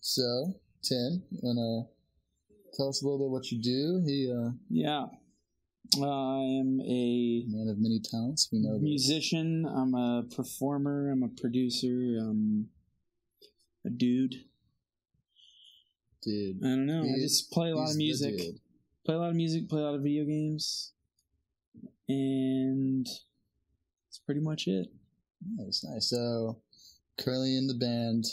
So, Tim, you wanna tell us a little bit what you do? Yeah. I am a Man of many talents. We know musician. I'm a performer. I'm a producer. I'm a dude. Dude. I don't know. I just play a lot of music. Play a lot of music. Play a lot of video games. And that's pretty much it. Nice. So, currently in the band,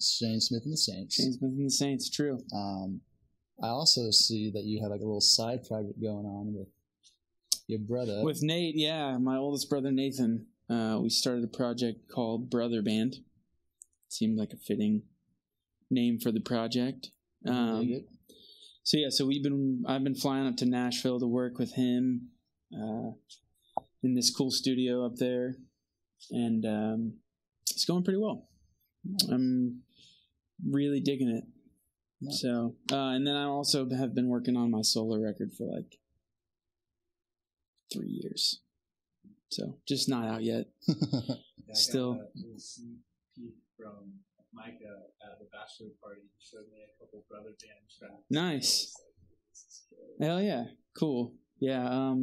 Shane Smith and the Saints. Shane Smith and the Saints, true. I also see that you have like a little side project going on with your brother. With Nate, yeah, my oldest brother Nathan. We started a project called Brother Band. Seemed like a fitting name for the project. So I've been flying up to Nashville to work with him in this cool studio up there, and it's going pretty well. I'm really digging it. Nice. So, and then I also have been working on my solo record for like 3 years. So, just not out yet. Still. I got a little sneak peek from Micah at the bachelor party. He showed me a couple Brother Band tracks. Nice. Hell yeah. Cool. Yeah.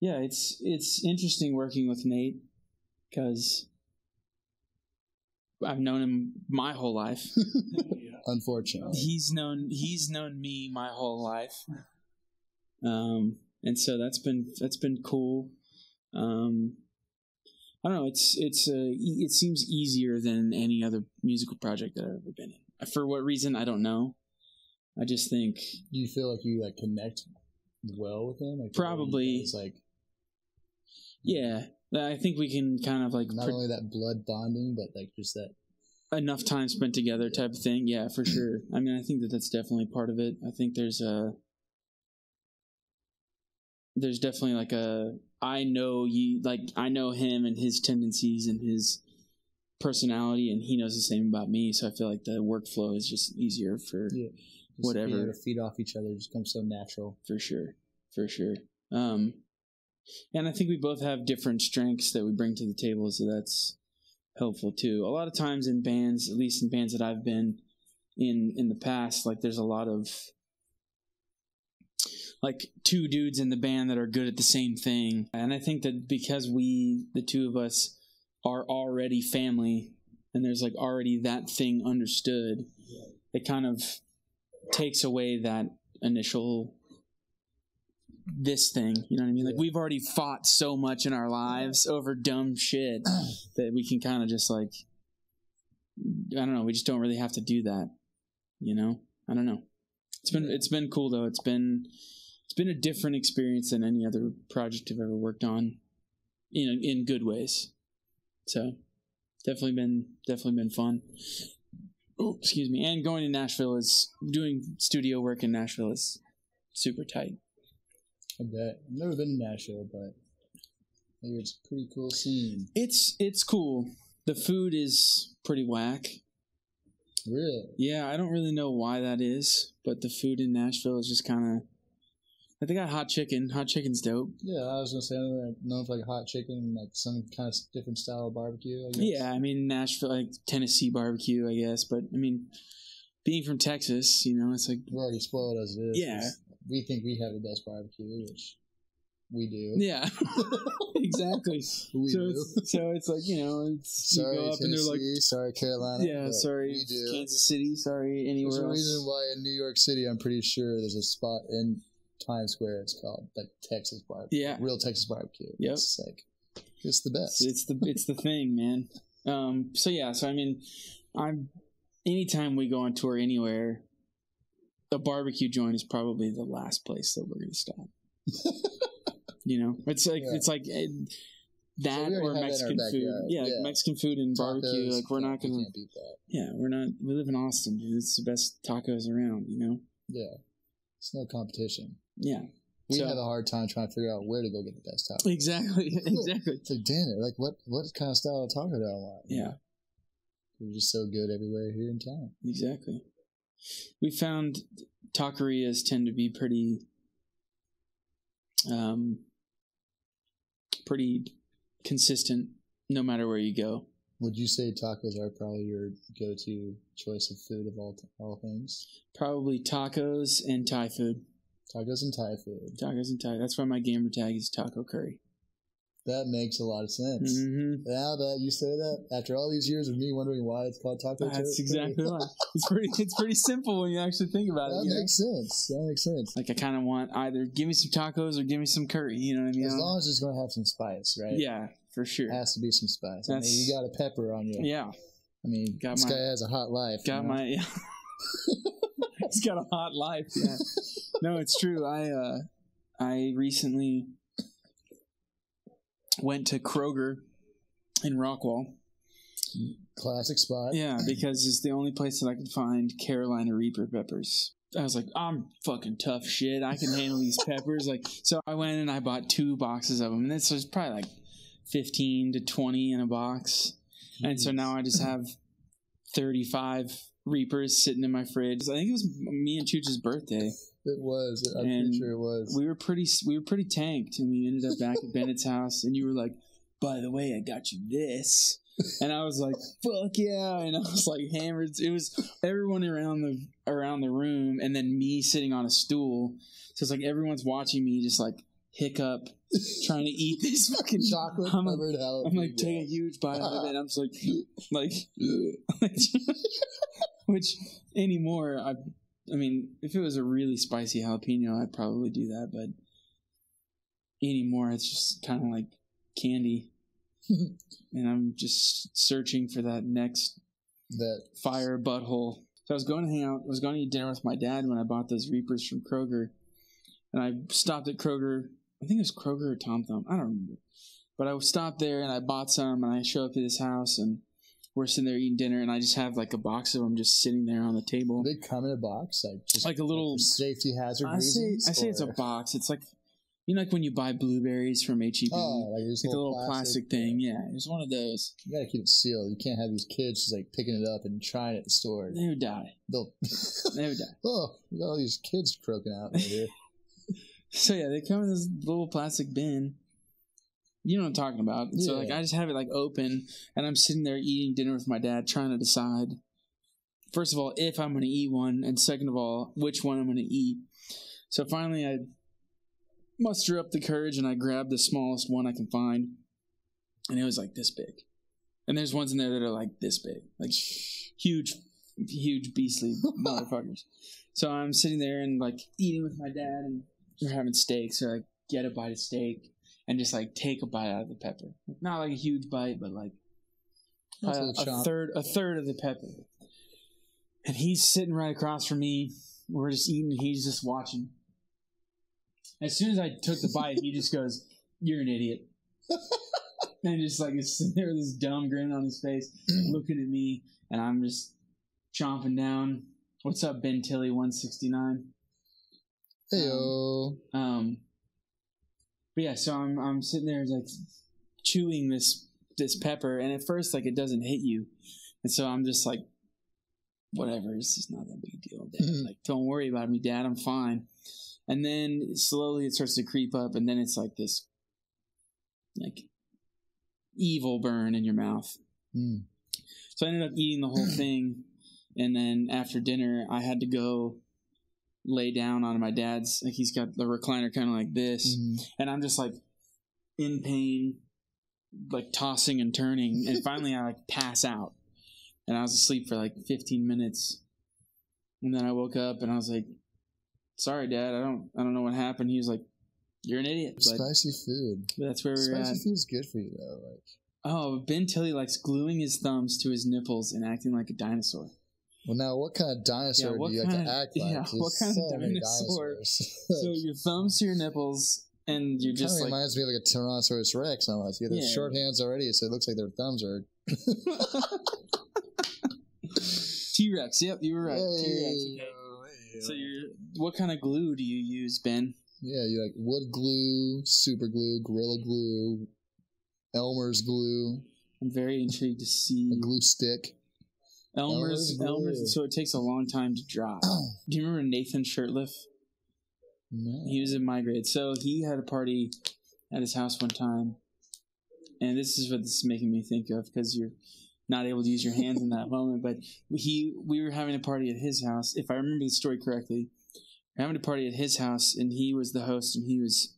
Yeah, it's interesting working with Nate because I've known him my whole life. Unfortunately, he's known me my whole life, and so that's been cool. I don't know. It seems easier than any other musical project that I've ever been in. For what reason, I don't know. I just think. Do you feel like you like connect well with him? Like, probably. It's like. Yeah, I think we can kind of like not only that blood bonding, but like just that enough time spent together type of thing. Yeah, for sure. I mean, I think that's definitely part of it. I think there's definitely like I know him and his tendencies and his personality, and he knows the same about me. So I feel like the workflow is just easier for whatever. Being able to feed off each other just comes so natural. For sure. And I think we both have different strengths that we bring to the table, so that's helpful too. A lot of times in bands, at least in bands that I've been in the past, like there's a lot of like two dudes in the band that are good at the same thing. And I think that because the two of us are already family and there's like already that thing understood, it kind of takes away that initial this thing, you know what I mean? Like we've already fought so much in our lives over dumb shit that we can kind of just like, I don't know, we just don't really have to do that, you know? I don't know. It's been cool though. It's been a different experience than any other project I've ever worked on, in good ways. So definitely been fun. Oh, excuse me. And going to doing studio work in Nashville is super tight. I bet. I've never been to Nashville, but I hear it's a pretty cool scene. It's cool. The food is pretty whack. Really? Yeah, I don't really know why that is, but the food in Nashville is just kind of. They got hot chicken. Hot chicken's dope. Yeah, I was gonna say I know it's like hot chicken and like some kind of different style of barbecue, I guess. Yeah, I mean Nashville, like Tennessee barbecue, I guess. But I mean, being from Texas, it's like we're already spoiled as it is. Yeah. We think we have the best barbecue, which we do. Yeah, exactly. We do. So it's like, sorry, you go up Tennessee, and they're like, sorry, Carolina. Yeah, sorry, Kansas City, sorry, anywhere else. There's a reason why in New York City, I'm pretty sure there's a spot in Times Square. It's called like Texas barbecue. Yeah, real Texas barbecue. Yep. It's like it's the best. It's the thing, man. So I mean, anytime we go on tour anywhere, a barbecue joint is probably the last place that we're going to stop. It's like that or Mexican food. Yeah, Mexican food and tacos, barbecue. Like we're not going to beat that. Yeah, we're not. We live in Austin, dude. It's the best tacos around. Yeah, it's no competition. Yeah. We have a hard time trying to figure out where to go get the best tacos. Exactly. It's like, damn it, like what kind of style of taco do I want? Yeah. They're just so good everywhere here in town. Exactly. We found taquerias tend to be pretty consistent no matter where you go. Would you say tacos are probably your go-to choice of food of all things? Probably tacos and Thai food. Tacos and Thai food. Tacos and Thai. That's why my gamer tag is taco curry. That makes a lot of sense. Mm-hmm. Now that you say that, after all these years of me wondering why it's called taco curry. That's exactly why. It's pretty simple when you actually think about it. That makes sense. That makes sense. Like I kind of want either give me some tacos or give me some curry. You know what I mean? As long as it's going to have some spice, right? Yeah, for sure. It has to be some spice. I mean, you got a pepper on you. Yeah. I mean, this guy has a hot life. Got my. Yeah. He's got a hot life. Yeah. No, it's true. I recently went to Kroger in Rockwall. Classic spot. Yeah, because it's the only place that I could find Carolina Reaper peppers. I was like, I'm fucking tough shit. I can handle these peppers. Like, so I went and I bought 2 boxes of them, and this was probably like 15 to 20 in a box. Jeez. And so now I just have 35 Reapers sitting in my fridge. I think it was me and Chooch's birthday. It was. I'm pretty sure it was. We were pretty tanked, and we ended up back at Bennett's house, and you were like, by the way, I got you this. And I was like, fuck yeah. And I was like hammered. It was everyone around the room, and then me sitting on a stool. So it's like everyone's watching me just like hiccup, trying to eat this fucking chocolate covered jalapeno. I'm like taking a huge bite out of it. And I'm just like which anymore, I mean, if it was a really spicy jalapeno, I'd probably do that. But anymore, it's just kind of like candy. And I'm just searching for that next fire butthole. So I was going to hang out. I was going to eat dinner with my dad when I bought those Reapers from Kroger. And I stopped at Kroger. I think it was Kroger or Tom Thumb. I don't remember. But I stopped there and I bought some. And I show up to this house and we're sitting there eating dinner. And I just have like a box of them just sitting there on the table. Do they come in a box? Like a little like safety hazard reasons? I say it's a box. It's like, you know, like when you buy blueberries from H-E-B. Oh, like a little plastic thing. Yeah, it was one of those. You gotta keep it sealed. You can't have these kids just like picking it up and trying it at the store. They would die. They would die. Oh, you got all these kids croaking out right here. So yeah, they come in this little plastic bin. You know what I'm talking about. Yeah. So like I just have it like open, and I'm sitting there eating dinner with my dad, trying to decide, first of all, if I'm going to eat one, and second of all, which one I'm going to eat. So finally, I muster up the courage, and I grab the smallest one I can find, and it was like this big. And there's ones in there that are like this big, like huge beastly motherfuckers. So I'm sitting there and like eating with my dad, and we're having steak. So I get a bite of steak and just like take a bite out of the pepper. Not like a huge bite, but like a third of the pepper. And he's sitting right across from me. We're just eating. He's just watching. As soon as I took the bite, he just goes, "You're an idiot." And just like is sitting there with this dumb grin on his face, looking at me, and I'm just chomping down. What's up, Ben Tilly 169? Heyo. But yeah, so I'm sitting there like chewing this pepper, and at first like it doesn't hit you, and so I'm just like, whatever, it's just not that big a deal, Dad. Like, don't worry about me, Dad, I'm fine. And then slowly it starts to creep up, and then it's like this, like, evil burn in your mouth. So I ended up eating the whole thing, and then after dinner, I had to go lay down on my dad's. Like, he's got the recliner kind of like this, and I'm just like in pain, like tossing and turning, and finally I like pass out, and I was asleep for like 15 minutes, and then I woke up and I was like, "Sorry, Dad, I don't know what happened." He was like, "You're an idiot." But spicy food. That's where we're at. Spicy food's good for you, though. Like, oh, Ben Tilly likes gluing his thumbs to his nipples and acting like a dinosaur. Well, now, what kind of dinosaur do you like to act like? Yeah, what kind of dinosaur? So your thumbs to your nipples, and you're just like... It reminds me of like a Tyrannosaurus Rex, almost. You have those short hands already, so it looks like their thumbs are... T-Rex, yep, you were right. Hey, T-Rex. Okay. So what kind of glue do you use, Ben? Yeah, you like wood glue, super glue, Gorilla Glue, Elmer's glue. I'm very intrigued to see... A glue stick. Elmer's, so it takes a long time to dry. Do you remember Nathan Shirtliff? No. He was in my grade. So he had a party at his house one time. And this is what this is making me think of, because not able to use your hands in that moment. But we were having a party at his house, if I remember the story correctly. We were having a party at his house, and he was the host, and he was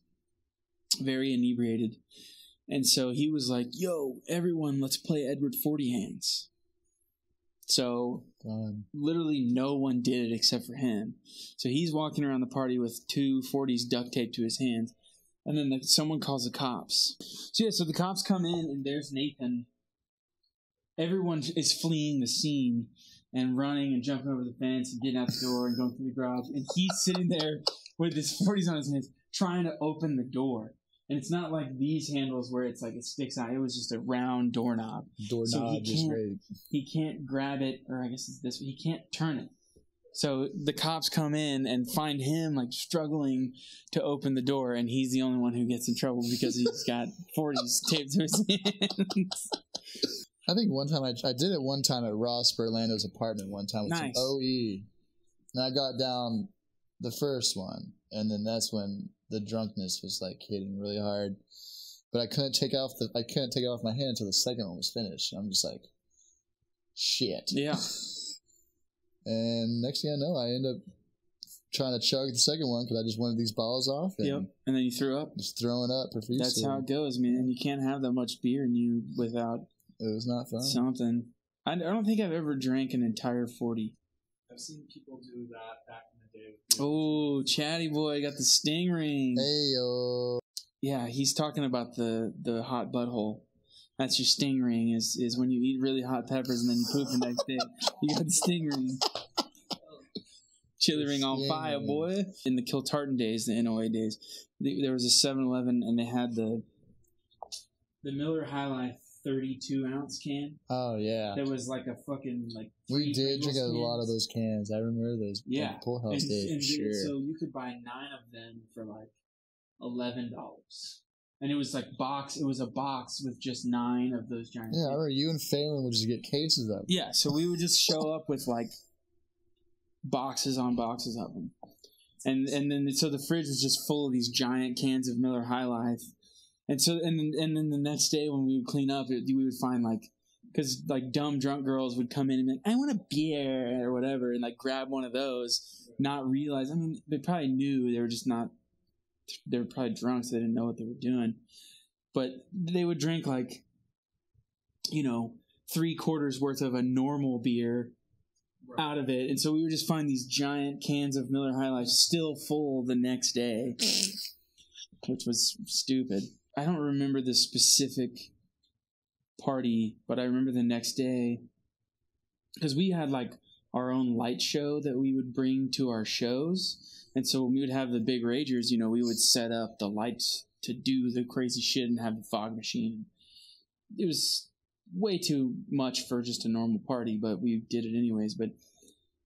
very inebriated. And so he was like, yo, everyone, let's play Edward 40 Hands. So literally no one did it except for him. So he's walking around the party with 2 40s duct taped to his hands. And then someone calls the cops. So the cops come in, and there's Nathan. Everyone is fleeing the scene and running and jumping over the fence and getting out the door and going through the garage. And he's sitting there with his 40s on his hands trying to open the door. And it's not like these handles where it's like it sticks out. It was just a round doorknob. He can't grab it, or I guess it's this way. He can't turn it. So the cops come in and find him like struggling to open the door, and he's the only one who gets in trouble because he's got 40s taped to his hands. I think one time I did it one time at Ross Berlando's apartment one time with some OE. And I got down the first one, and then that's when the drunkenness was like hitting really hard. But I couldn't take it off my hand until the second one was finished. I'm just like, shit. Yeah. And next thing I know, I end up trying to chug the second one because I just wanted these balls off. And and then you threw up. Just throwing up profusely. That's how it goes, man. You can't have that much beer in you without it was not fun. Something. I don't think I've ever drank an entire 40. I've seen people do that back in the day. Oh, Chatty Boy got the sting ring. Hey, yo. Yeah, he's talking about the hot butthole. That's your sting ring, is when you eat really hot peppers and then you poop the next day. You got the sting ring. Chili ring on fire, boy. In the Kiltartan days, the NOA days, there was a 7-Eleven, and they had the Miller High Life 32-ounce can. Oh, yeah. That was like a fucking, like... We did drink a lot of those cans. I remember those. Yeah. Like Pool House days, for sure. So you could buy 9 of them for like $11. And it was like it was a box with just 9 of those giant cans. I remember you and Phelan would just get cases of them. Yeah, so we would just show up with like boxes on boxes of them. And then so the fridge was just full of these giant cans of Miller High Life. And so, and then the next day when we would clean up, we would find like, because like dumb drunk girls would come in and be like, I want a beer or whatever, and like grab one of those, not realize. I mean, they probably knew they were just not. They were probably drunk, so they didn't know what they were doing. But they would drink like, 3/4 worth of a normal beer out of it, and so we would just find these giant cans of Miller High Life still full the next day, which was stupid. I don't remember the specific party, but I remember the next day because we had like our own light show that we would bring to our shows. And so when we would have the big ragers, we would set up the lights to do the crazy shit and have the fog machine. It was way too much for just a normal party, but we did it anyways. But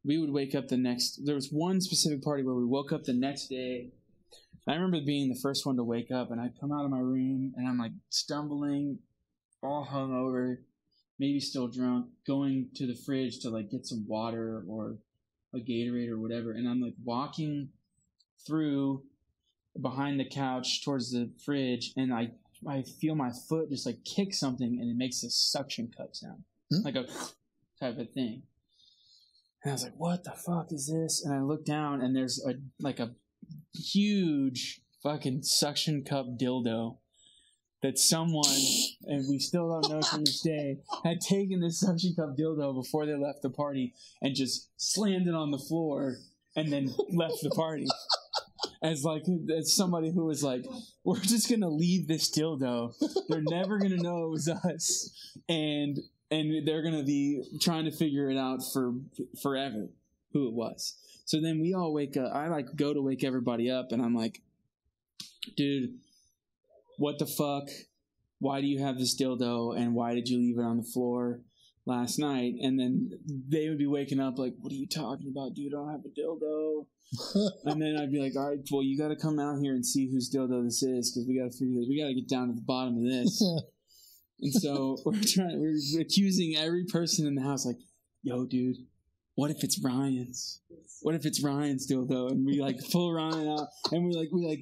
we would wake up there was one specific party where we woke up the next day. I remember being the first one to wake up, and I come out of my room, and I'm like stumbling, all hungover, maybe still drunk, going to the fridge to like get some water or a Gatorade or whatever, and I'm like walking through behind the couch towards the fridge, and I feel my foot just like kick something, and it makes a suction cup sound, like a type of thing. And I was like, "What the fuck is this?" And I look down, and there's a huge fucking suction cup dildo that someone, and we still don't know to this day, had taken this suction cup dildo before they left the party and just slammed it on the floor and then left the party. As somebody who was like, we're just gonna leave this dildo. They're never gonna know it was us, and they're gonna be trying to figure it out for forever who it was. So then we all wake up. I go to wake everybody up, and I'm like, dude, what the fuck? Why do you have this dildo, and why did you leave it on the floor last night? And then they would be waking up like, what are you talking about, dude? I don't have a dildo. And then I'd be like, all right, well, you got to come out here and see whose dildo this is, because we got to figure this. We got to get down to the bottom of this. And so we're accusing every person in the house, like, yo, dude, what if it's Ryan's? What if it's Ryan's dildo? And we like pull Ryan out, and we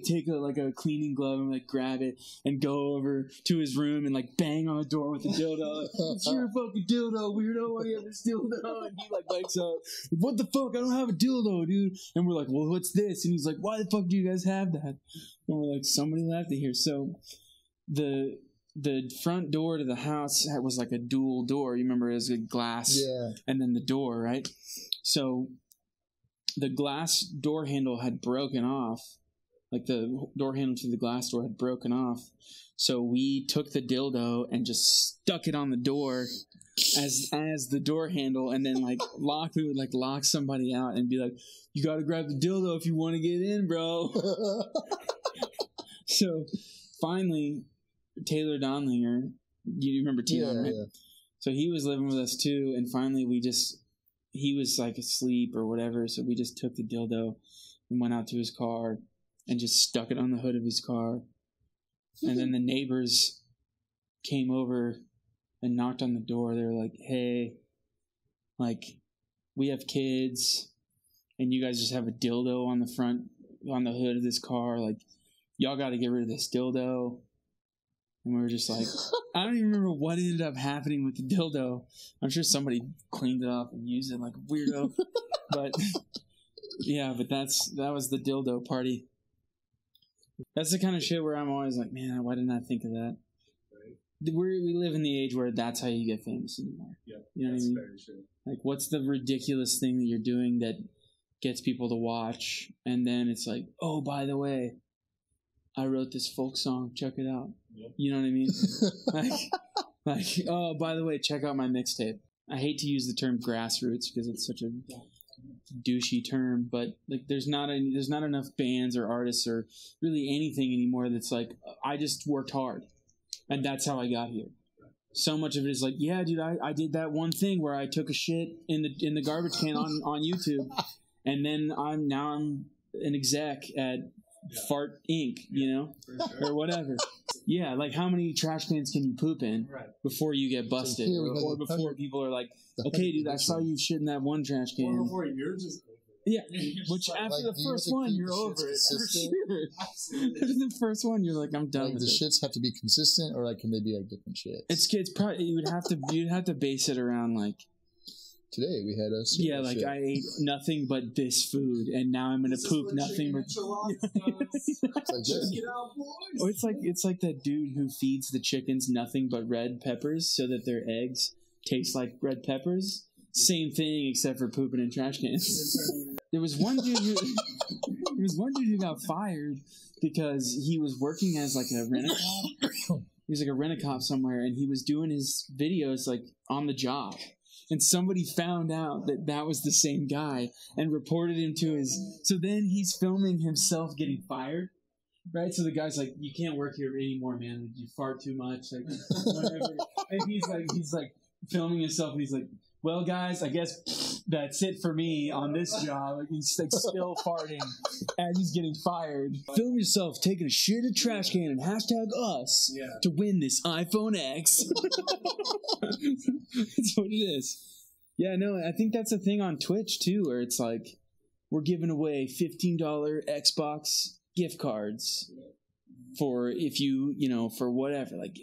take a cleaning glove and like grab it and go over to his room and like bang on the door with the dildo. It's your fucking dildo, weirdo. Why do you have this dildo? And he like wakes up. What the fuck? I don't have a dildo, dude. And we're like, well, what's this? And he's like, why the fuck do you guys have that? And we're like, somebody left it here. So the front door to the house was like a dual door. You remember, it was a glass, and then the door, right? So the glass door handle had broken off. Like the door handle to the glass door had broken off. So we took the dildo and just stuck it on the door as the door handle, and then we would lock somebody out and be like, you got to grab the dildo if you want to get in, bro. So finally, Taylor Donlinger, you remember Tion, right? Yeah. So he was living with us too, and finally he was like asleep or whatever, so we just took the dildo and went out to his car and just stuck it on the hood of his car. And then the neighbors came over and knocked on the door. They were like, hey, we have kids, and you guys just have a dildo on the hood of this car. Y'all got to get rid of this dildo. And we were just like, I don't even remember what ended up happening with the dildo. I'm sure somebody cleaned it up and used it like a weirdo. But yeah, that was the dildo party. That's the kind of shit where I'm always like, man, why didn't I think of that? Right. We live in the age where that's how you get famous anymore. Yep, you know what I mean? Very true. Like, what's the ridiculous thing that you're doing that gets people to watch? And then it's like, oh, by the way, I wrote this folk song. Check it out. Yep. You know what I mean? Oh, by the way, check out my mixtape. I hate to use the term grassroots because it's such a douchey term, but there's not enough bands or artists or really anything anymore that's like, I just worked hard and that's how I got here. So much of it is like, yeah, dude, I did that one thing where I took a shit in the garbage can on YouTube, and then I'm an exec at Fart Inc., you know, or whatever. Yeah, how many trash cans can you poop in before you get busted, or before people are like, okay, dude, I saw you shit in that one trash can. Or before you're just yeah, which after the first one, you're over it. For sure. After the first one, you're like, I'm done with it. The shits have to be consistent, or can they be different shits? It's probably you'd have to base it around today we had a shit. I ate nothing but this food, and now I'm gonna poop nothing but. It's like that dude who feeds the chickens nothing but red peppers so that their eggs taste like red peppers. Same thing, except for pooping in trash cans. There was one dude who got fired because he was working as a rent-a-cop. He was a rent-a-cop somewhere, and he was doing his videos on the job. And somebody found out that was the same guy and reported him to his. So then he's filming himself getting fired, right? So the guy's like, "You can't work here anymore, man. You fart too much, whatever." And he's filming himself, and he's like, "Well, guys, I guess that's it for me on this job." He's still farting as he's getting fired. Film yourself taking a shit in a trash can and #us to win this iPhone X. That's what it is. Yeah, no, I think that's a thing on Twitch too, where it's we're giving away $15 Xbox gift cards for if for whatever, like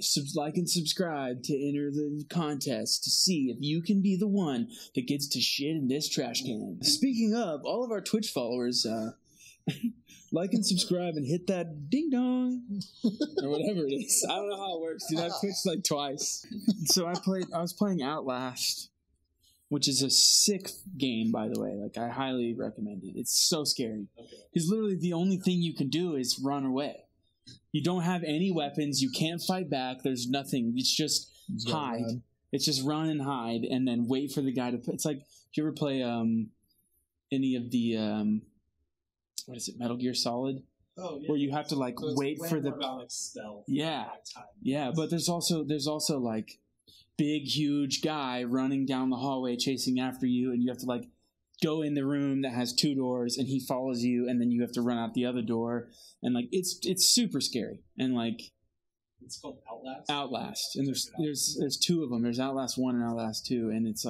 and subscribe to enter the contest to see if you can be the one that gets to shit in this trash can. Speaking of, all of our Twitch followers, like and subscribe and hit that ding dong or whatever it is. I don't know how it works, dude. I've Twitched twice. So I was playing Outlast, which is a sick game, by the way. I highly recommend it. It's so scary. Because literally the only thing you can do is run away. You don't have any weapons. You can't fight back. There's nothing. It's just hide. Run. It's just run and hide, and then wait for the guy to. It's like, do you ever play any of the what is it, Metal Gear Solid? Oh, yeah. Where you have to wait for the stealth. Yeah. But there's also big huge guy running down the hallway chasing after you, and you have to go in the room that has 2 doors, and he follows you, and then you have to run out the other door, and it's super scary, and it's called Outlast. Outlast, and there's 2 of them. There's Outlast 1 and Outlast 2, and it's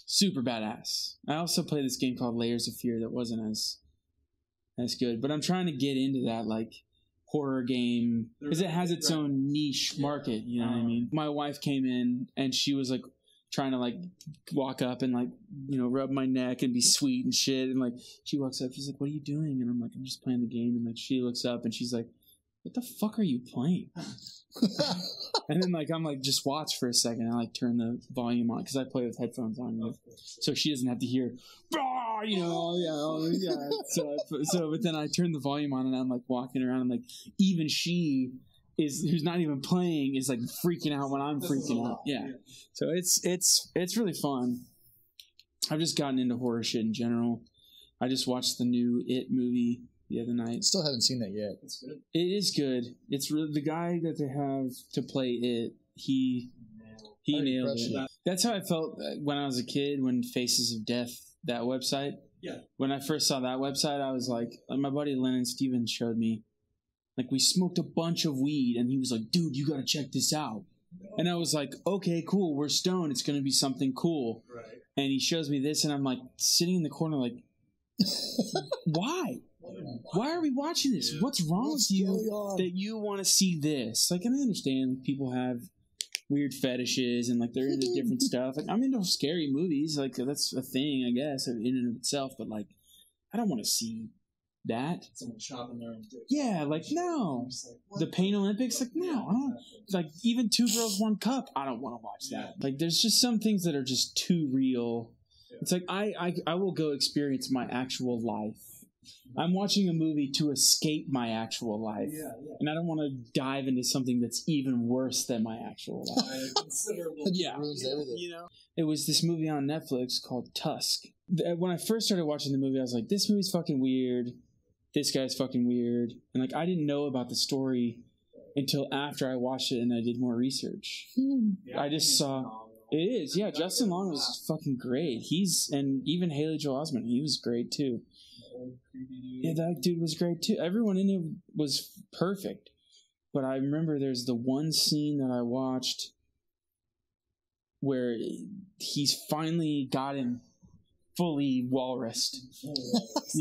super badass. I also played this game called Layers of Fear that wasn't as good, but I'm trying to get into that like horror game because it has its own niche market. You know what I mean? My wife came in and she was like trying to like walk up and like, you know, rub my neck and be sweet and shit, and like she walks up, she's like, "What are you doing?" And I'm like, "I'm just playing the game." And like she looks up and she's like, "What the fuck are you playing?" And then like I'm like, "Just watch for a second." I like turn the volume on because I play with headphones on, so she doesn't have to hear, you know, yeah. So but then I turn the volume on and I'm like walking around and like even she who's not even playing is like freaking out when I'm freaking out. Yeah. So it's really fun. I've just gotten into horror shit in general. I just watched the new It movie the other night. Still haven't seen that yet. It's good. It is good. It's really the guy that they have to play It. He nailed it. That's how I felt when I was a kid. When Faces of Death, that website. Yeah. When I first saw that website, I was like my buddy Lennon Stevens showed me. Like, we smoked a bunch of weed, and he was like, "Dude, you gotta check this out." And I was like, "Okay, cool, we're stoned, it's gonna be something cool." Right. And he shows me this, and I'm like, sitting in the corner like, why? Why are we watching this? What's wrong with you that you want to see this? Like, and I understand people have weird fetishes, and like, they're into different stuff. Like, I'm into scary movies, like, that's a thing, I guess, in and of itself, but like, I don't want to see that. Someone chopping their own dick. Yeah, like no. Like, the Pain Olympics, like no. I don't, like even Two Girls One Cup, I don't want to watch that. Like there's just some things that are just too real. It's like I will go experience my actual life. I'm watching a movie to escape my actual life, and I don't want to dive into something that's even worse than my actual life. You know, it was this movie on Netflix called Tusk. When I first started watching the movie, I was like, "This movie's fucking weird. This guy's fucking weird." And like I didn't know about the story until after I watched it and I did more research. I just saw it is. Yeah, Justin Long was fucking great. And even Haley Joel Osment, he was great too. Yeah, that dude was great too. Everyone in it was perfect. But I remember there's the one scene that I watched where he's finally got him fully walrused.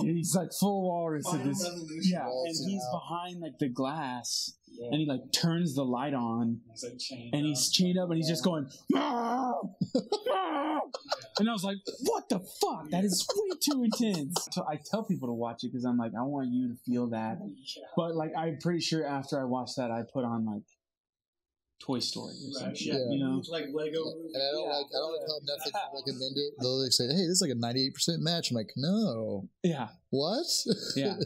He's like full walrus in this. Yeah, and he's behind like the glass, and he like turns the light on, and he's chained up, and he's just going, and I was like, "What the fuck? That is way too intense." So I tell people to watch it because I'm like, I want you to feel that. But like, I'm pretty sure after I watched that, I put on like Toy Story or some shit, you know? It's like Lego movies. And I don't like how Netflix recommend it. They'll like say, "Hey, this is like a 98% match." I'm like, "No." Yeah. What? Yeah.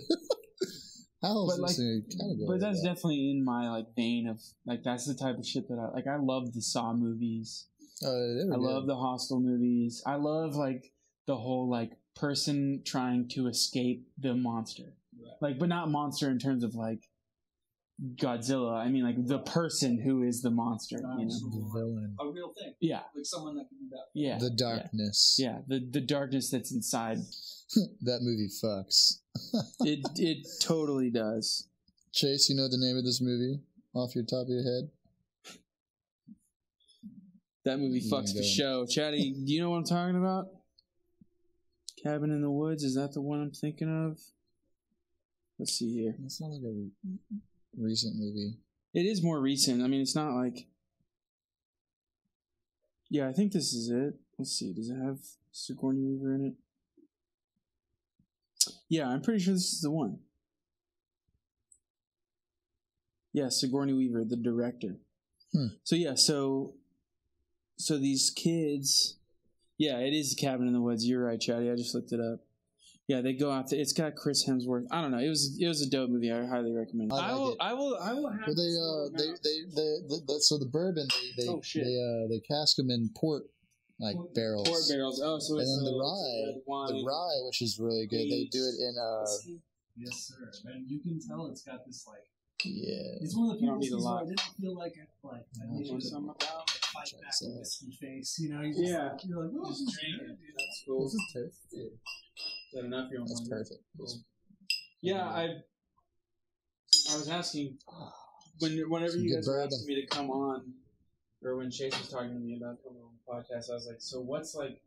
How is but this like, but that's definitely in my like vein of like that's the type of shit that I like. I love the Saw movies. I love the Hostel movies. I love like the whole like person trying to escape the monster, like, but not monster in terms of like Godzilla. I mean, like the person who is the monster, you know? The villain, a real thing. Yeah, like someone that can do that. Yeah, the darkness. Yeah, the darkness that's inside. That movie fucks. It totally does. Chase, you know the name of this movie off your top of your head? That movie fucks the show. Chatty, do you know what I'm talking about? Cabin in the Woods, is that the one I'm thinking of? Let's see here. It's not like a recent movie. It is more recent. I mean, it's not like... Yeah, I think this is it. Let's see. Does it have Sigourney Weaver in it? Yeah, I'm pretty sure this is the one. Yeah, Sigourney Weaver, the director. So yeah, so these kids... Yeah, it is Cabin in the Woods. You're right, Chatty. I just looked it up. Yeah, they go out there. It's got Chris Hemsworth. I don't know. It was a dope movie. I highly recommend it. I will have. Well, so the bourbon they cask them in port barrels. Port barrels. Oh, so and it's then the rye, which is really good. They do it in Yes, sir. And you can tell it's got this like. Yeah. It's one of the people where I didn't feel like I needed something about fight back with whiskey face. You know, you're like, oh, just drink it. That's cool. This is perfect. Is that enough? That's perfect. Cool. Yeah, I was asking whenever you guys were asking me to come on, or when Chase was talking to me about coming on the podcast, I was like, so what's like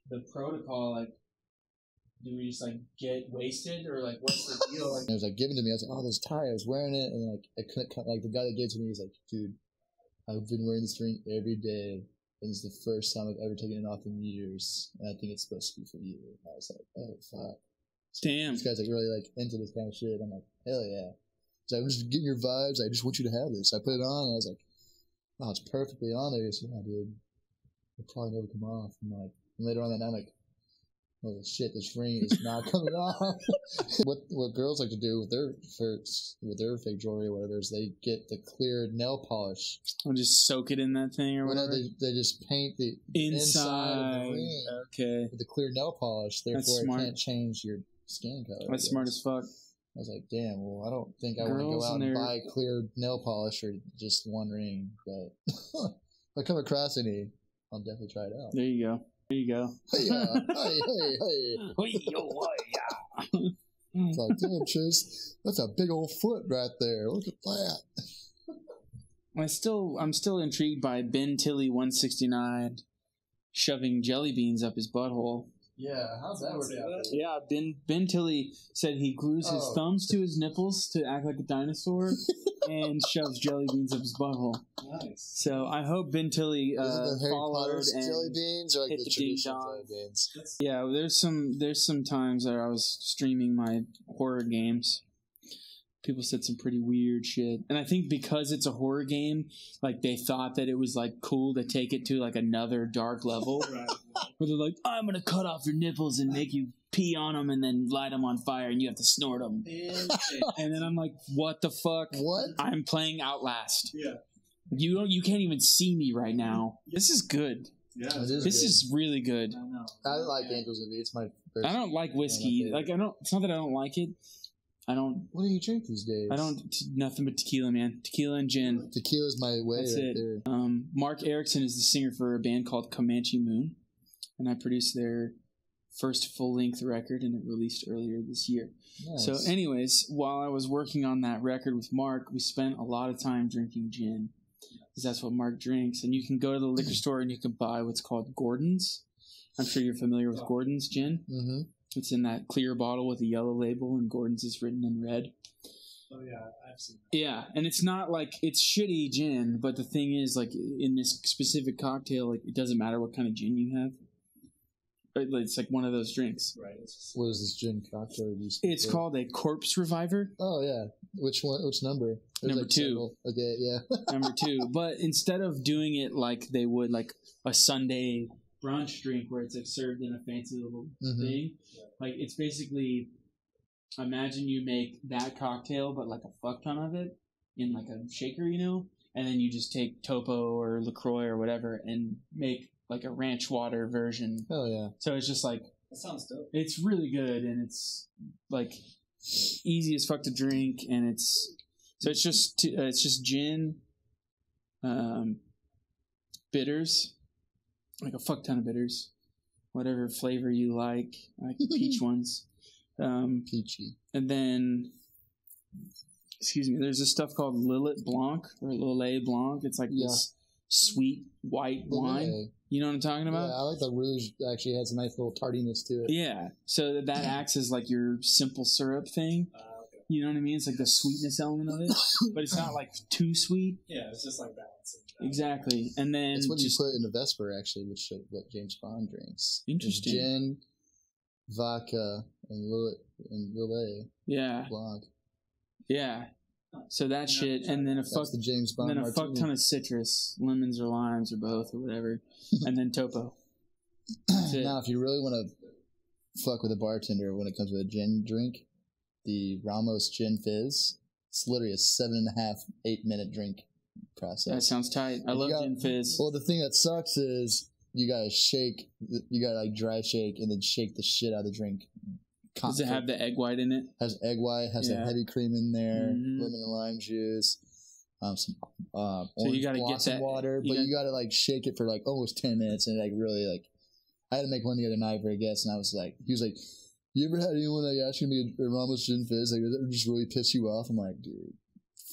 the protocol, like, do we just like get wasted or like what's the deal? Like, it was like given to me. I was like, oh, this tie. I was wearing it, and like I couldn't. Like the guy that gave it to me, he's like, dude, I've been wearing this ring every day. And it's the first time I've ever taken it off in years, and I think it's supposed to be for you. And I was like, oh fuck. So damn. this guy's like really like into this kind of shit. I'm like, hell yeah. So I'm just getting your vibes. I just want you to have this. I put it on, and I was like, oh, it's perfectly on there. He's like, yeah, dude. It'll probably never come off. And like, and later on that night, I'm like, holy shit, this ring is not coming off. What girls like to do with their fake jewelry or whatever is they get the clear nail polish. Or just soak it in that thing or whatever. They just paint the inside of the ring. Okay. With the clear nail polish, therefore it can't change your skin color. That's smart as fuck. I was like, damn, well, I don't think I want to go out and buy clear nail polish or just one ring, but if I come across any, I'll definitely try it out. There you go. There you go. Hey. It's like, damn, Chase, that's a big old foot right there. Look at that. I'm still intrigued by Ben Tilly 169 shoving jelly beans up his butthole. Yeah, how's that work out? Yeah, Ben Tilly said he glues his thumbs to his nipples to act like a dinosaur and shoves jelly beans up his butthole. Nice. So I hope Ben Tilly followed and jelly beans or like hit the traditional jelly beans. Yeah, there's some times that I was streaming my horror games. People said some pretty weird shit, and I think because it's a horror game, like they thought that it was like cool to take it to like another dark level, right. Where they're like, "I'm gonna cut off your nipples and make you pee on them, and then light them on fire, and you have to snort them." And then I'm like, "What the fuck? What? I'm playing Outlast. Yeah, you can't even see me right now. This is good. Yeah, this is really good. I like Angels and V. It's my first. I don't like whiskey. Like I don't. It's not that I don't like it. I don't. What do you drink these days? I don't. Nothing but tequila, man. Tequila and gin. Tequila's my way. That's right it. There. Mark Erickson is the singer for a band called Comanche Moon, and I produced their first full-length record, and it released earlier this year. Nice. So, anyways, while I was working on that record with Mark, we spent a lot of time drinking gin, because that's what Mark drinks. And you can go to the liquor store and you can buy what's called Gordon's. I'm sure you're familiar with Gordon's gin. Mm-hmm. It's in that clear bottle with a yellow label, and Gordon's is written in red. Oh, yeah, I've seen that. Yeah, and it's not like, it's shitty gin, but the thing is, like, in this specific cocktail, like, it doesn't matter what kind of gin you have. It's like one of those drinks. Right. What is this gin cocktail? It's called a Corpse Reviver. Oh, yeah. Which one? Which number? There's number 2. Several. Okay, yeah. Number 2. But instead of doing it like they would, like, a Sunday brunch drink where it's, like, served in a fancy little thing, like, it's basically, imagine you make that cocktail, but, like, a fuck ton of it in, like, a shaker, you know? And then you just take Topo or LaCroix or whatever and make, like, a ranch water version. Oh, yeah. So it's just, like... That sounds dope. It's really good, and it's, like, easy as fuck to drink, and it's... So it's just gin, bitters, like a fuck ton of bitters, whatever flavor you like the peach ones. Peachy. And then, excuse me, there's this stuff called Lillet Blanc, or Lillet Blanc. It's like this sweet white wine. You know what I'm talking about? Yeah, I like the rouge. Actually has a nice little tardiness to it. Yeah, so that acts as like your simple syrup thing. Okay. You know what I mean? It's like the sweetness element of it, but it's not like too sweet. Yeah, it's just like balancing. Exactly, and then it's what you put in the Vesper, actually, which is what James Bond drinks. Interesting. It's gin, vodka, and Lillet. Yeah. Blanc. Yeah. So that shit, and then a fuck ton of citrus, lemons or limes or both or whatever, and then Topo. Now, if you really want to fuck with a bartender when it comes to a gin drink, the Ramos Gin Fizz, it's literally a 7.5, 8-minute drink process. That sounds tight. I love Gin Fizz. Well, the thing that sucks is you gotta like dry shake and then shake the shit out of the drink. Does it have the egg white in it? Has egg white, has the heavy cream in there, lemon and lime juice, some orange so you gotta blossom get that, water, but you gotta like shake it for like almost 10 minutes and like really like, I had to make one the other night for a guest and he was like, you ever had anyone like ask you to make a Ramos Gin Fizz? Like, does that just really piss you off? I'm like, dude,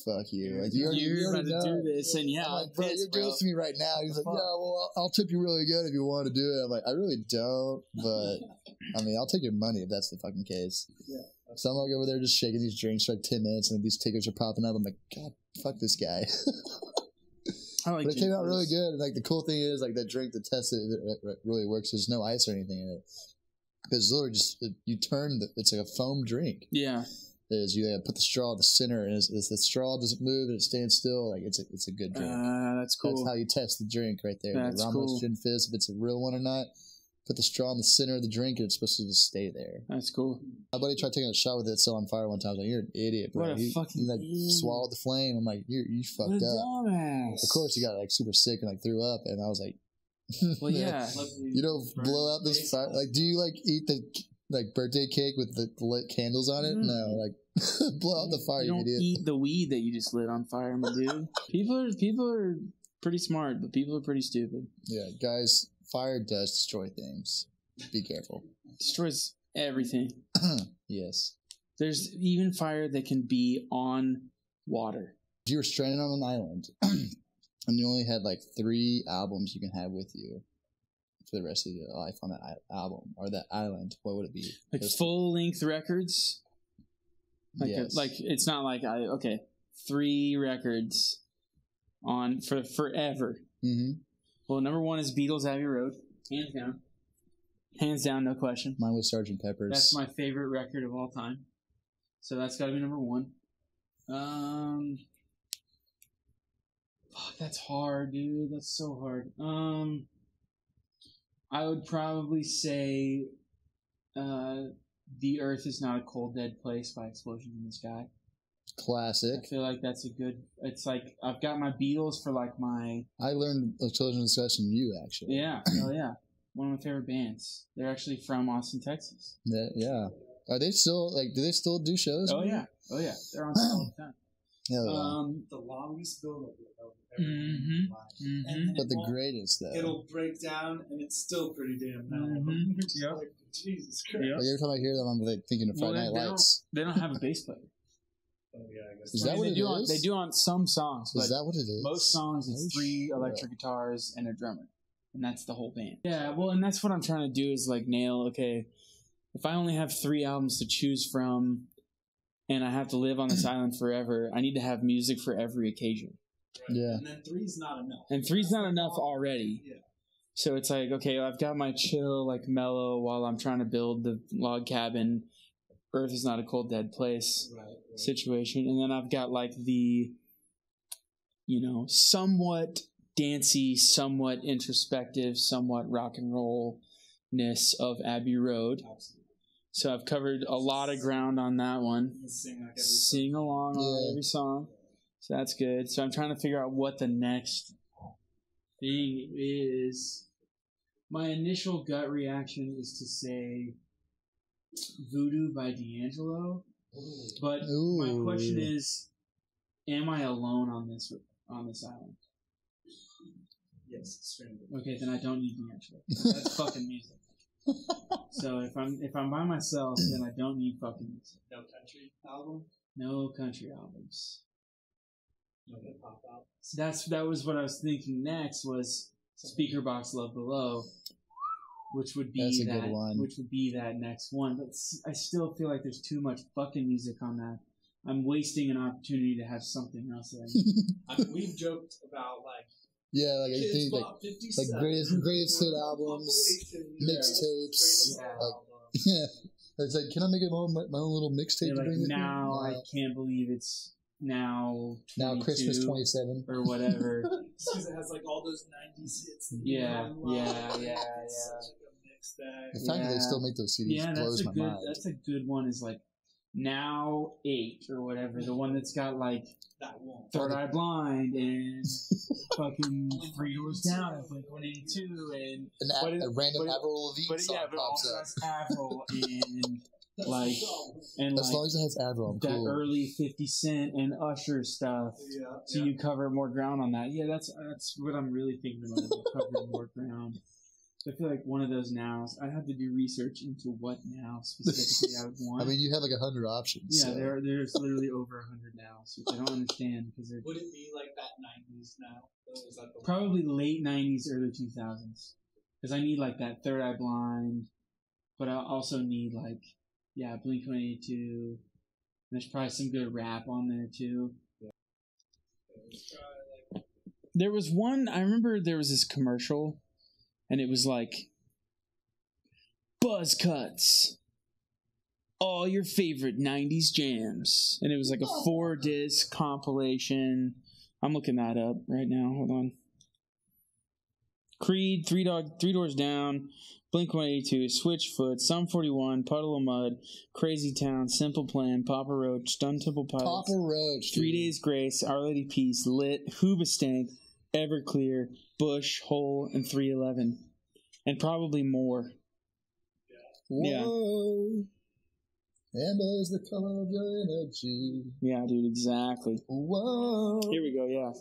fuck you. Like, you're you about already to know. do this, and yeah, I'm like, bro, you're doing this to me right now. He's like, yeah, well, I'll tip you really good if you want to do it. I'm like, I really don't, but I mean, I'll take your money if that's the fucking case. Yeah. So I'm like over there just shaking these drinks for like 10 minutes, and these tickets are popping up. I'm like, God, fuck this guy. But it came out really good. And like the cool thing is, like that drink, the test it really works. There's no ice or anything in it. Because literally just you turn it's like a foam drink. Yeah. Is you put the straw at the center, and as the straw doesn't move and it stands still, like it's a good drink. That's cool. That's how you test the drink right there. That's the Ramos cool. Gin Fizz, if it's a real one or not. Put the straw in the center of the drink, and it's supposed to just stay there. That's cool. My buddy tried taking a shot with it, so on fire one time. I was like, "You're an idiot, bro." What a fucking he like idiot. swallowed the flame. I'm like, "You fucked What a up." dumbass. Of course, he got like super sick and like threw up, and I was like, Well, yeah. You don't blow out this fire. Like, do you like eat the like birthday cake with the lit candles on it? No, like blow out the fire, You don't idiot. eat the weed that you just lit on fire, my dude. People are pretty smart, but people are pretty stupid. Yeah, guys, fire does destroy things. Be careful. Destroys everything. Yes. There's even fire that can be on water. If you were stranded on an island and you only had like 3 albums you can have with you for the rest of your life on that album or that island, what would it be? Like full-length records? Like, yes. like it's not like 3 records on for forever. Mm-hmm. Well, number 1 is Beatles' Abbey Road, hands down. Hands down, no question. Mine was Sgt. Pepper's. That's my favorite record of all time. So that's got to be number 1. Fuck, that's hard, dude. That's so hard. I would probably say The Earth Is Not a Cold Dead Place by Explosions in the Sky. Classic. I feel like that's a good... It's like, I've got my Beatles for like my... I learned Explosions in the Sky from you, actually. Yeah, oh yeah. One of my favorite bands. They're actually from Austin, Texas. Yeah. Are they still, do they still do shows? Oh, yeah. Oh, yeah. They're on all the time. Hell yeah. The longest build-up of Mhm. And then But the greatest, though. it'll break down, and it's still pretty damn mellow. Mhm. It's Yep. like, Jesus Christ. Yep. Like, every time I hear them, I'm like thinking of Friday Night Lights. They don't have a bass player. Oh, yeah, I guess. Is that what they it do is? They do on some songs, but Is that what it is? most songs it's Oh, 3 shit. electric guitars and a drummer, and that's the whole band. Yeah, well, and that's what I'm trying to do is like nail. Okay, if I only have 3 albums to choose from, and I have to live on this island forever, I need to have music for every occasion. Right. Yeah. And then 3's not enough. And 3's not enough already. Yeah. So it's like, okay, I've got my chill, like mellow while I'm trying to build the log cabin. Earth Is Not a Cold Dead Place Right. situation. And then I've got like the, somewhat dancey, somewhat introspective, somewhat rock and roll-ness of Abbey Road. Absolutely. So I've covered a lot of ground on that one. You can sing like every Sing along on Yeah. every song. So that's good. So I'm trying to figure out what the next thing is. My initial gut reaction is to say Voodoo by D'Angelo. But my Ooh. question is, am I alone on this island? Yes, Stranger. Okay, then I don't need D'Angelo. That's fucking music. So if I'm by myself, then I don't need fucking music. No country album. No country albums. No hip hop album. That was what I was thinking next was Speaker Box Love Below, which would be That's a good one. Which would be that next one. But I still feel like there's too much fucking music on that. I'm wasting an opportunity to have something else there. I mean, we've joked about like Yeah, like I kids think bought 57 greatest hit albums, mixtapes. Yeah. Like, yeah, it's like, can I make my own little mixtape They're to like, bring with me? now I can't believe it's now Christmas 22 27 or whatever. Because it has like all those 90s hits. that Yeah, you know, yeah. It's such like a mixed bag. The fact that they Yeah. still make those CDs Yeah, blows my mind. that's a good one. Is like Now 8 or whatever, the one that's got like That one. Third Eye Blind and fucking 3 Doors Down and Blink 182 and A random Avril Lavigne song but it pops also up. has Avril and As long as it has Avril, I'm that cool. early 50 Cent and Usher stuff. Yeah. So you cover more ground on that. Yeah, that's what I'm really thinking about. Covering more ground. So I feel like one of those nows, I'd have to do research into what now specifically I would want. I mean, you have like 100 options. Yeah, so. there's literally over 100 nows, which I don't understand because would it be like that 90s now? Is that the probably late 90s, early 2000s. Because I need like that Third Eye Blind, but I also need like, yeah, Blink-182. There's probably some good rap on there too. There was one, I remember there was this commercial, and it was like, Buzz Cuts, all your favorite 90s jams. And it was like a 4-disc compilation. I'm looking that up right now. Hold on. Creed, Three Doors Down, Blink-182, Switchfoot, Sum 41, Puddle of Mud, Crazy Town, Simple Plan, Papa Roach, Stone Temple Pilots, Papa Roach, 3 Days Grace, Our Lady Peace, Lit, Hoobastank, Everclear, Bush, Hole, and 311. And probably more. Whoa. Amber is the color of your energy. Yeah, dude, exactly. Whoa. Here we go, yeah.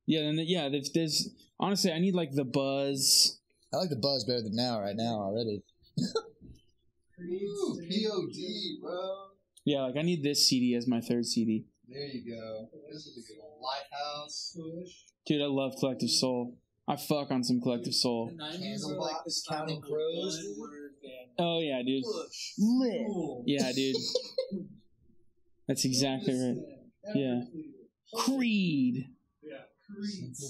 Yeah, there's honestly, I need like the Buzz. I like the Buzz better than right now already. Ooh, POD, bro. Yeah, like I need this CD as my third CD. There you go. This is a good one. Lighthouse. Dude, I love Collective Soul. I fuck on some Collective Soul. The 90s were like the Counting Crows. Oh yeah, dude. Lit. Yeah, dude. That's exactly right. Yeah. Creed.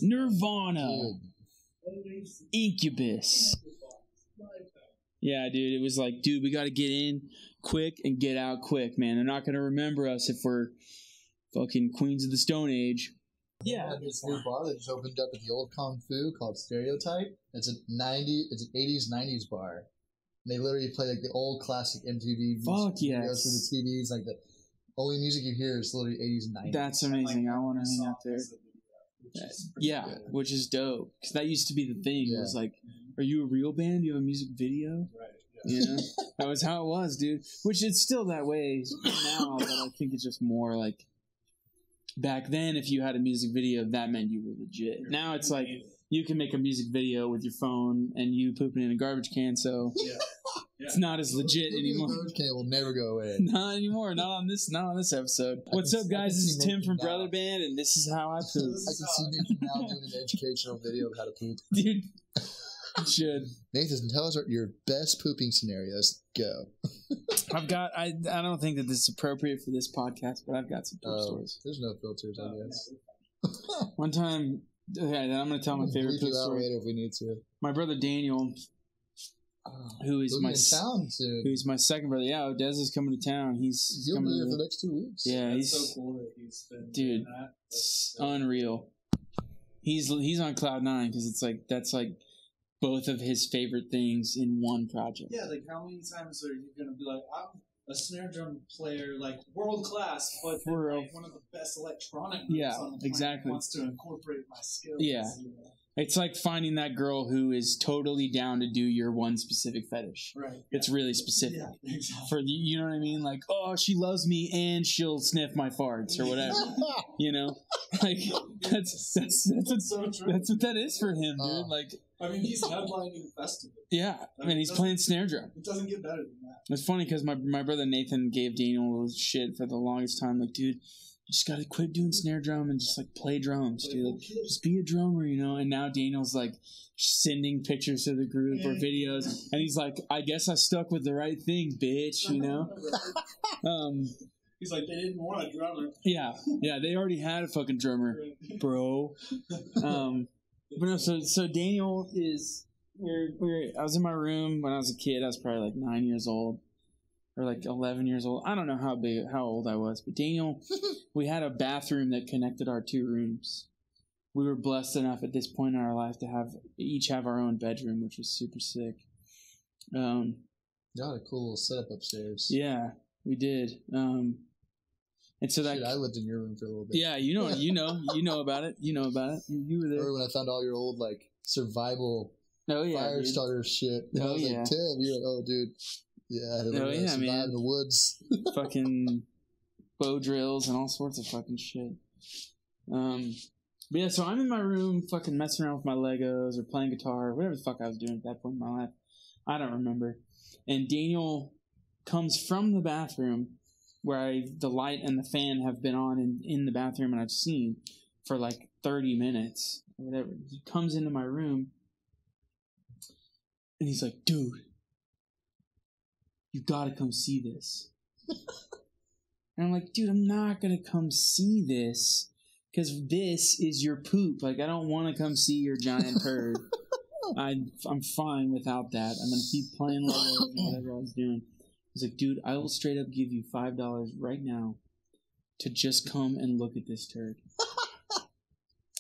Nirvana. Incubus. Yeah, dude. It was like, dude, we got to get in quick and get out quick, man. They're not going to remember us if we're fucking Queens of the Stone Age. Yeah, this new bar that just opened up at the old Kung Fu called Stereotype. It's an 80s, 90s bar. And they literally play like the old classic MTV music videos for the TVs. Like the only music you hear is literally 80s and 90s. That's amazing. I want to hang out there. Yeah, which is dope. Because that used to be the thing. It was like, are you a real band? Do you have a music video? Right. Yeah. You know? That was how it was, dude. Which it's still that way now, but I think it's just more like back then, if you had a music video, that meant you were legit. Now it's like you can make a music video with your phone and you pooping in a garbage can, so it's not as legit anymore. The garbage can will never go away. Not anymore. Not on this episode. What's up, guys? This is Tim from Brother Band, and this is how I poop. I can see Nathan now doing an educational video of how to poop. Dude, you should. Nathan, tell us your best pooping scenarios. Go. I don't think that this is appropriate for this podcast, but I've got some poop stories. There's no filters, I guess. One time, okay, then I'm going to tell my favorite poop story. Later if we need to. My brother Daniel, who is my second brother. Yeah, Des is coming to town. He's coming here for the next 2 weeks. Yeah, he's so cool that he's been dude, that. It's unreal. He's on cloud 9 because it's like that's like both of his favorite things in one project. Yeah, like how many times are you gonna be like, I'm a snare drum player, like world class, but like one of the best electronic groups on the planet exactly wants to incorporate my skills. Yeah. It's like finding that girl who is totally down to do your one specific fetish. Right. It's really specific. Yeah, exactly. For you know what I mean? Like, oh, she loves me and she'll sniff my farts or whatever. You know? Like that's what that is for him, dude. Like I mean, he's headlining a festival. Yeah. I mean, he's playing snare drum. It doesn't get better than that. It's funny because my brother Nathan gave Daniel shit for the longest time. Like, dude, you just gotta quit doing snare drum and just like play drums, dude. Like, just be a drummer, you know. And now Daniel's like sending pictures to the group or videos, and he's like, "I guess I stuck with the right thing, bitch," you know. He's like, they didn't want a drummer. Yeah, they already had a fucking drummer, bro. But no, so Daniel is. I was in my room when I was a kid. I was probably like 9 years old. Or like 11 years old. I don't know how old I was. But Daniel, we had a bathroom that connected our 2 rooms. We were blessed enough at this point in our life to each have our own bedroom, which was super sick. Y'all had a cool little setup upstairs. Yeah, we did. And so that I lived in your room for a little bit. Yeah, you know about it. You know about it. You were there. Remember when I found all your old like survival fire starter shit? And I was like, Tim, you're like, oh, dude. Yeah, I had to survive in the woods. Fucking bow drills and all sorts of fucking shit. But yeah, so I'm in my room fucking messing around with my Legos or playing guitar, or whatever the fuck I was doing at that point in my life. I don't remember. And Daniel comes from the bathroom where the light and the fan have been on in the bathroom, and I've seen for like 30 minutes or whatever. He comes into my room and he's like, dude, you gotta come see this. And I'm like, dude, I'm not gonna come see this because this is your poop. Like, I don't want to come see your giant turd. I'm fine without that. I'm gonna keep playing Legos and whatever I was doing. He's like, dude, I will straight up give you $5 right now to just come and look at this turd.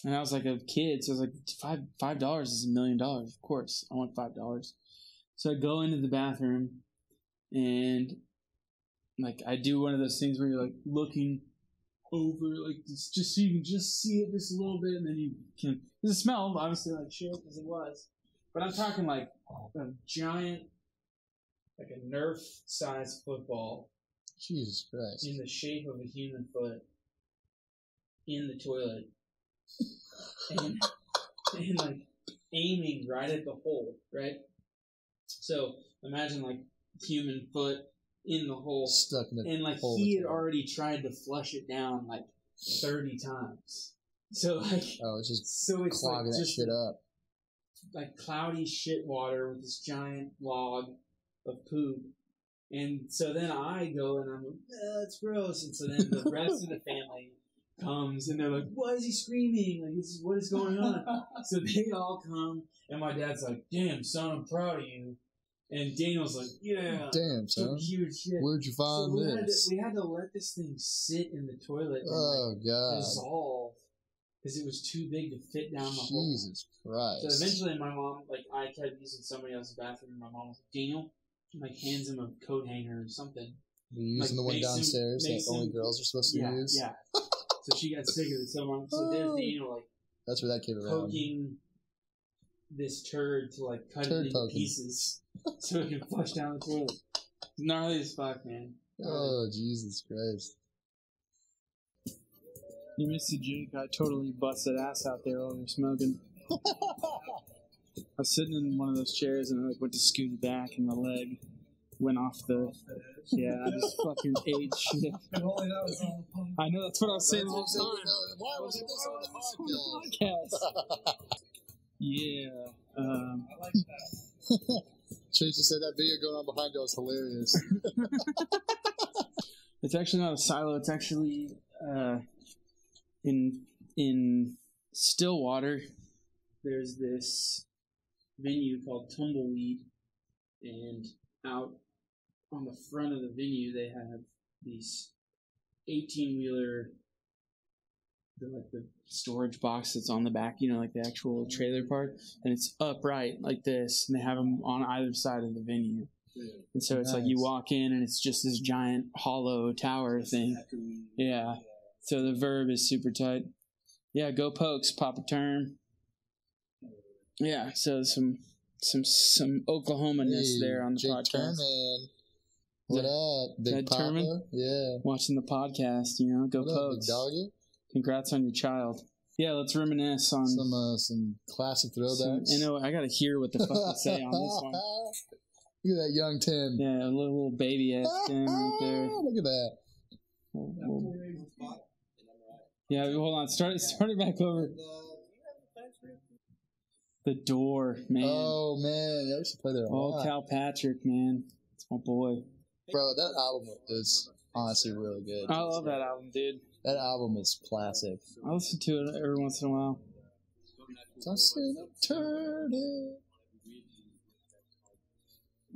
And I was like a kid, so I was like, $5 is $1 million. Of course, I want $5. So I go into the bathroom and like I do one of those things where you're like looking over, like just so you can just see it just a little bit, and then you can. It smelled obviously like shit as it was, but I'm talking like a giant, like a Nerf-sized football. Jesus Christ! In the shape of a human foot in the toilet, and like aiming right at the hole, right? So imagine like human foot in the hole, stuck in the and like hole he had already tried to flush it down like 30 times. So like, it's just so it's clogging like that just shit up, like cloudy shit water with this giant log of poop. And so then I go and I'm like, that's gross. And so then the rest of the family comes and they're like, why is he screaming? Like, what is going on? So they all come and my dad's like, damn, son, I'm proud of you. And Daniel's like, yeah. Damn, son. Huge shit. Where'd you find this? We had to let this thing sit in the toilet and God. dissolve because it was too big to fit down the hole. Jesus Christ. So eventually my mom, like, I kept using somebody else's bathroom and my mom was like, Daniel, like, hands him a coat hanger or something. You're using like, the one downstairs that only girls are supposed to use? Yeah. So she got sick of it. So there's Daniel, like, that's where that came around. Poking this turd to, like, cut it into pieces so it can flush down the toilet. Gnarly as fuck, man. Oh, Jesus Christ. You missed the Jake. I totally busted ass out there while we were smoking. I was sitting in one of those chairs and I like went to scoot back and my leg went off the. Yeah, I just fucking ate shit. I know, that's what I was saying the whole time. Why was this on the podcast? Yeah. I like that. Chase just said that video going on behind you was hilarious. It's actually not a silo. It's actually in Stillwater. There's this venue called Tumbleweed, and out on the front of the venue they have these 18-wheeler, like the storage box that's on the back, you know, like the actual trailer part, and it's upright like this, and they have them on either side of the venue. And so it's like you walk in and it's just this giant hollow tower thing. Yeah. So the verb is super tight. Yeah, go Pokes, Papa Term. Yeah, so some Oklahoma-ness there on the Jake podcast. Terman. What up, Big Papa? Terman? Yeah. Watching the podcast, you know, go what Pokes. Up, big doggy? Congrats on your child. Yeah, let's reminisce on some classic throwbacks. I know, I gotta hear what the fuck they say on this one. Look at that young Tim. Yeah, a little baby ass Tim right there. Look at that. Yeah, hold on. Start it back over. The Door, man. Oh man, I used to play there a lot. Cal Patrick, man. It's my boy. Bro, that album is honestly really good. I love that album, dude. That album is classic. I listen to it every once in a while.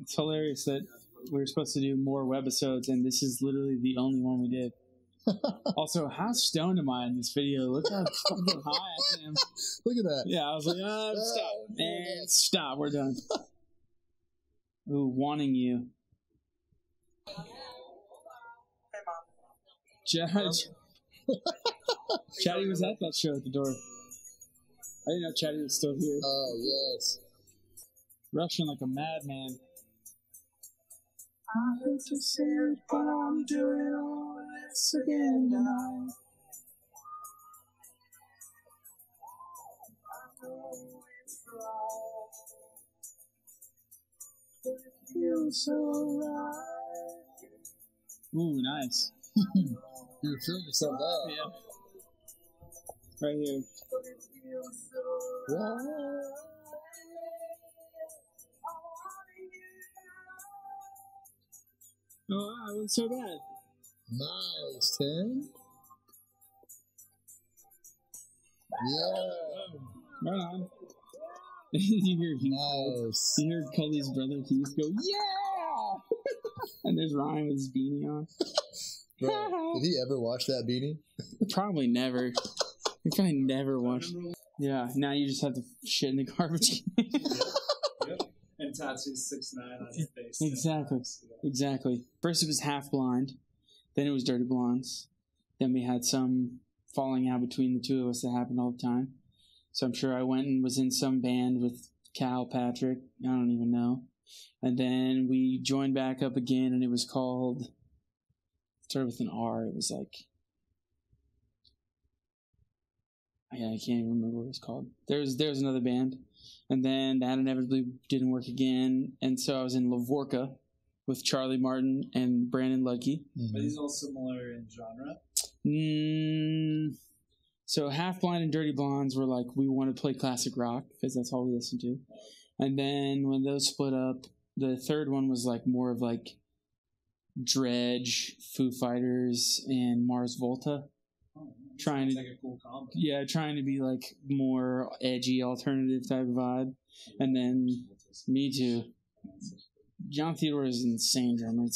It's hilarious that we were supposed to do more webisodes, and this is literally the only one we did. Also, how stoned am I in this video? Look how fucking high I am. Look at that. Yeah, I was like, stop. And stop. We're done. Ooh, wanting you. Chatty was at that show at the Door. I didn't know Chatty was still here. Oh, yes. Rushing like a madman. I hate to say it, but I'm doing all this again tonight. Ooh, nice. You're feeling yourself out. Yeah. Right here. Oh, wow, it wasn't so bad. Nice, Tim. Yeah. Right on. you Nice. hear Cully's brother Keith go, yeah! And there's Ryan with his beanie on. Bro, did he ever watch that beanie? Probably never. He probably never watched. Yeah, now you just have to shit in the garbage can. Yep. And tattoos 6'9" on your face. Exactly. First it was Half Blind, then it was Dirty Blondes, then we had some falling out between the two of us that happened all the time. So I'm sure I went and was in some band with Cal, Patrick, I don't even know. And then we joined back up again, and it was called, it started with an R, it was like, I can't even remember what it was called. There was another band, and then that inevitably didn't work again, and so I was in Lavorka with Charlie Martin and Brandon Ludke. Mm-hmm. Are these all similar in genre? So Half Blind and Dirty Blondes were like, we want to play classic rock because that's all we listened to. And then when those split up, the third one was like more of like Dredge, Foo Fighters, and Mars Volta. Trying to, like a cool combo. Yeah, trying to be like more edgy, alternative type of vibe. And then me too. John Theodore is an insane drummer.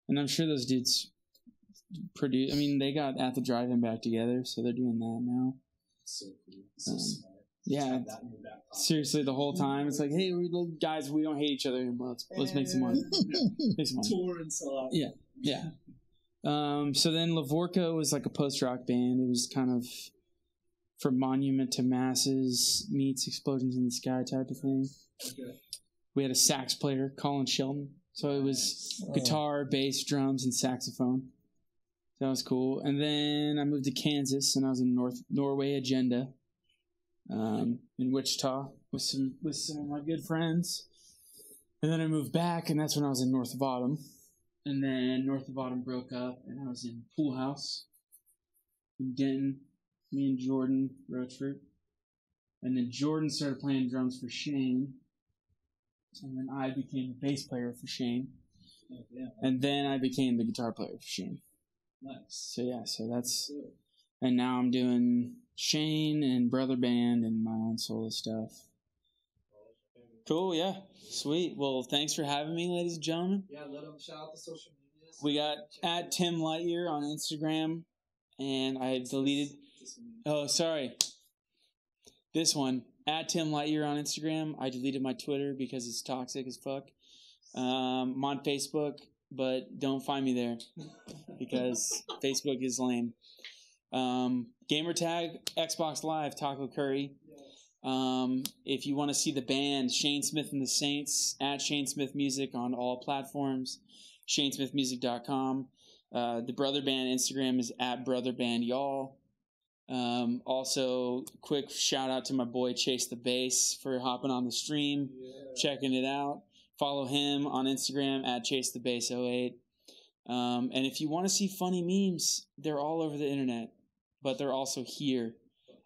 And I'm sure those dudes produce. I mean, they got At the Drive-In back together, so they're doing that now. So cool. So smart. Yeah, seriously, the whole time it's like, hey, guys, we don't hate each other anymore. Let's make some money. Make some money. Tour and sell out. Yeah. So then Lavorka was like a post-rock band. It was kind of from Monument to Masses meets Explosions in the Sky type of thing. Okay. We had a sax player, Colin Shelton. So it was guitar, bass, drums, and saxophone. That was cool. And then I moved to Kansas, and I was in Norway Agenda in Wichita with some of my good friends. And then I moved back, and that's when I was in North Bottom. And then North of Bottom broke up, and I was in Pool House in Denton. Me and Jordan Rochford. And then Jordan started playing drums for Shane. And then I became the bass player for Shane. Oh, yeah. And then I became the guitar player for Shane. Nice. So that's... And now I'm doing Shane and Brother Band and my own solo stuff. Cool, yeah. Sweet. Well, thanks for having me, ladies and gentlemen. Yeah, let them shout out the social media. We got at Tim Lightyear on Instagram, and I deleted... Oh, sorry. This one, at Tim Lightyear on Instagram. I deleted my Twitter because it's toxic as fuck. I'm on Facebook, but don't find me there because Facebook is lame. Gamertag, Xbox Live, Taco Curry. If you want to see the band, Shane Smith and the Saints, at Shane Smith Music on all platforms, shanesmithmusic.com. The Brother Band Instagram is at Brother Band Y'all. Also, quick shout out to my boy Chase the Bass for hopping on the stream, checking it out. Follow him on Instagram at Chase the Bass 08. And if you want to see funny memes, they're all over the internet, but they're also here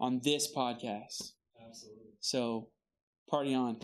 on this podcast. Absolutely. So, party on.